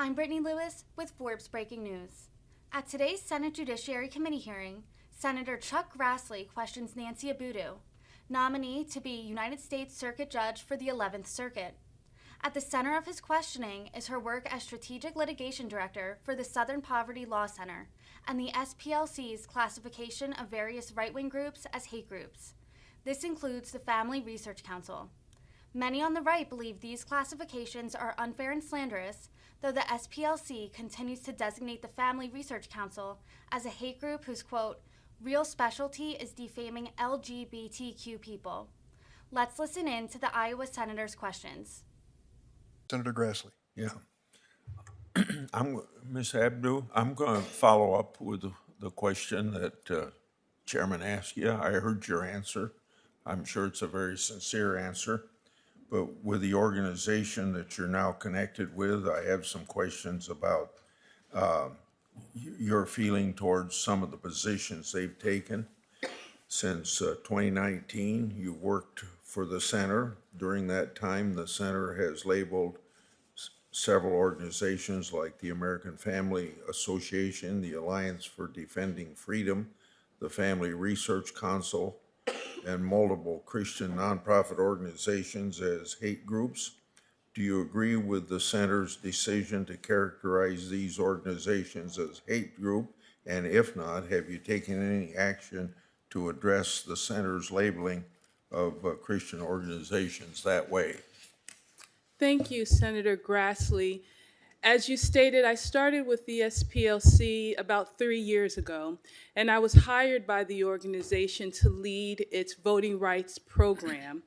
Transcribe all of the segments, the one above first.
I'm Brittany Lewis with Forbes Breaking News. At today's Senate Judiciary Committee hearing, Senator Chuck Grassley questions Nancy Abudu, nominee to be United States Circuit Judge for the 11th Circuit. At the center of his questioning is her work as Strategic Litigation Director for the Southern Poverty Law Center and the SPLC's classification of various right-wing groups as hate groups. This includes the Family Research Council. Many on the right believe these classifications are unfair and slanderous, though the SPLC continues to designate the Family Research Council as a hate group whose, quote, real specialty is defaming LGBTQ people. Let's listen in to the Iowa Senator's questions. Senator Grassley. Yeah. Ms. Abudu, I'm going to follow up with the question that Chairman asked you. I heard your answer. I'm sure it's a very sincere answer. But with the organization that you're now connected with, I have some questions about your feeling towards some of the positions they've taken. Since 2019, you worked for the center. During that time, the center has labeled several organizations like the American Family Association, the Alliance for Defending Freedom, the Family Research Council, and multiple Christian nonprofit organizations as hate groups. Do you agree with the center's decision to characterize these organizations as hate group? And if not, have you taken any action to address the center's labeling of Christian organizations that way? Thank you, Senator Grassley. As you stated, I started with the SPLC about 3 years ago, and I was hired by the organization to lead its voting rights program.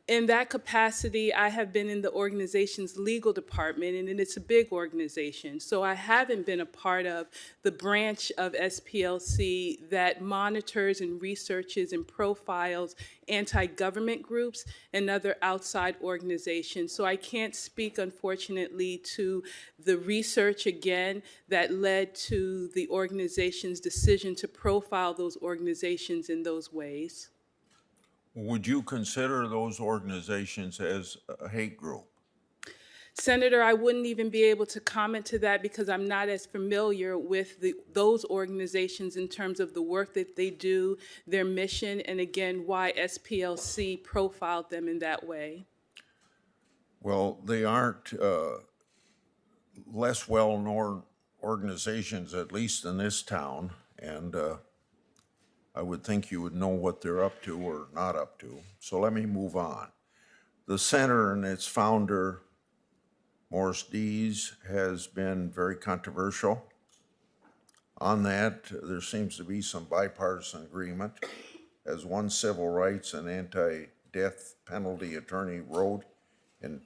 In that capacity, I have been in the organization's legal department, and it's a big organization. So I haven't been a part of the branch of SPLC that monitors and researches and profiles anti-government groups and other outside organizations. So I can't speak, unfortunately, to the research, again, that led to the organization's decision to profile those organizations in those ways. Would you consider those organizations as a hate group? Senator, I wouldn't even be able to comment to that because I'm not as familiar with those organizations in terms of the work that they do, their mission, and again, why SPLC profiled them in that way. Well, they aren't less well-known organizations, at least in this town, and I would think you would know what they're up to or not up to. So let me move on. The center and its founder, Morris Dees, has been very controversial. On that, there seems to be some bipartisan agreement. As one civil rights and anti-death penalty attorney wrote in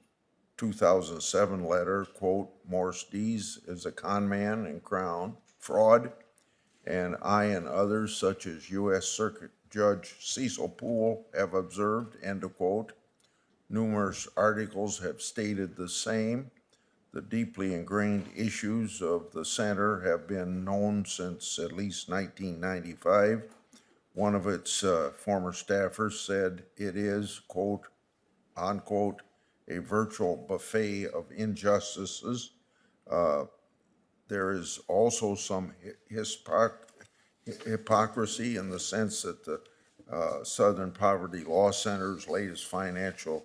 2007 letter, quote, Morris Dees is a con man and fraud, and I and others, such as U.S. Circuit Judge Cecil Poole, have observed, end of quote. Numerous articles have stated the same. The deeply ingrained issues of the center have been known since at least 1995. One of its former staffers said it is, quote, unquote, a virtual buffet of injustices. There is also some hypocrisy in the sense that the Southern Poverty Law Center's latest financial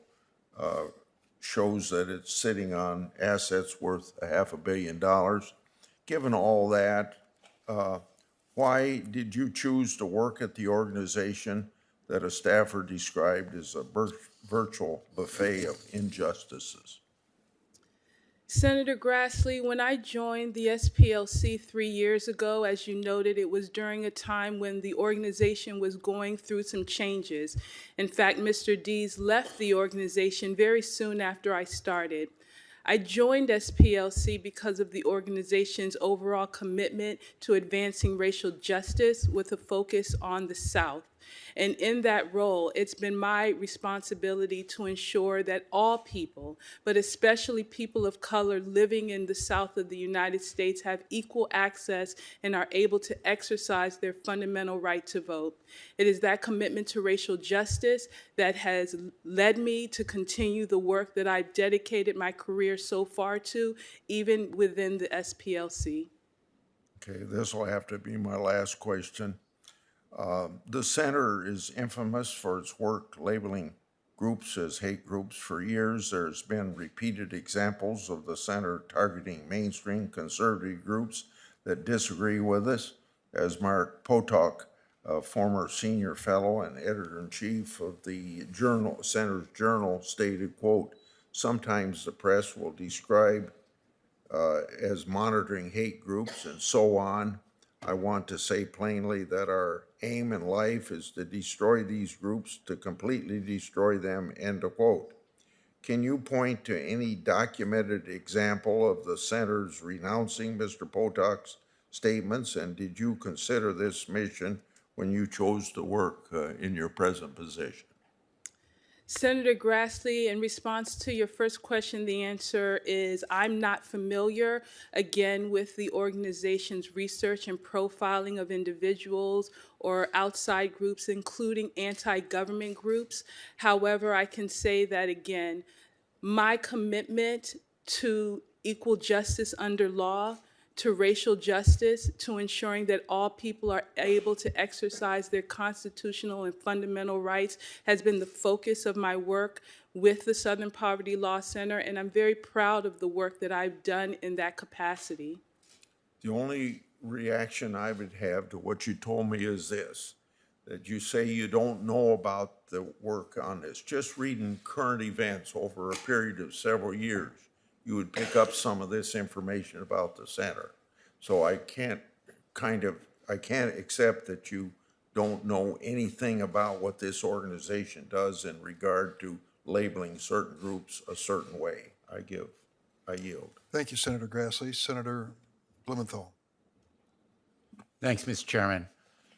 shows that it's sitting on assets worth $500 million. Given all that, why did you choose to work at the organization that a staffer described as a virtual buffet of injustices? Senator Grassley, when I joined the SPLC 3 years ago, as you noted, it was during a time when the organization was going through some changes. In fact, Mr. Dees left the organization very soon after I started. I joined SPLC because of the organization's overall commitment to advancing racial justice with a focus on the South. And in that role, it's been my responsibility to ensure that all people, but especially people of color living in the South of the United States, have equal access and are able to exercise their fundamental right to vote. It is that commitment to racial justice that has led me to continue the work that I've dedicated my career so far to, even within the SPLC. Okay, this will have to be my last question. The center is infamous for its work labeling groups as hate groups. For years, there's been repeated examples of the center targeting mainstream conservative groups that disagree with us. As Mark Potok, a former senior fellow and editor-in-chief of the Center's journal, stated, quote, "Sometimes the press will describe as monitoring hate groups and so on. I want to say plainly that our aim in life is to destroy these groups, to completely destroy them," end of quote. Can you point to any documented example of the centers renouncing Mr. Potok's statements, and did you consider this mission when you chose to work in your present position? Senator Grassley, in response to your first question, the answer is I'm not familiar, again, with the organization's research and profiling of individuals or outside groups, including anti-government groups. However, I can say that, again, my commitment to equal justice under law, to racial justice, to ensuring that all people are able to exercise their constitutional and fundamental rights has been the focus of my work with the Southern Poverty Law Center, and I'm very proud of the work that I've done in that capacity. The only reaction I would have to what you told me is this, that you say you don't know about the work on this. Just reading current events over a period of several years, you would pick up some of this information about the center. So I can't accept that you don't know anything about what this organization does in regard to labeling certain groups a certain way. I yield. Thank you, Senator Grassley. Senator Blumenthal. Thanks, Mr. Chairman.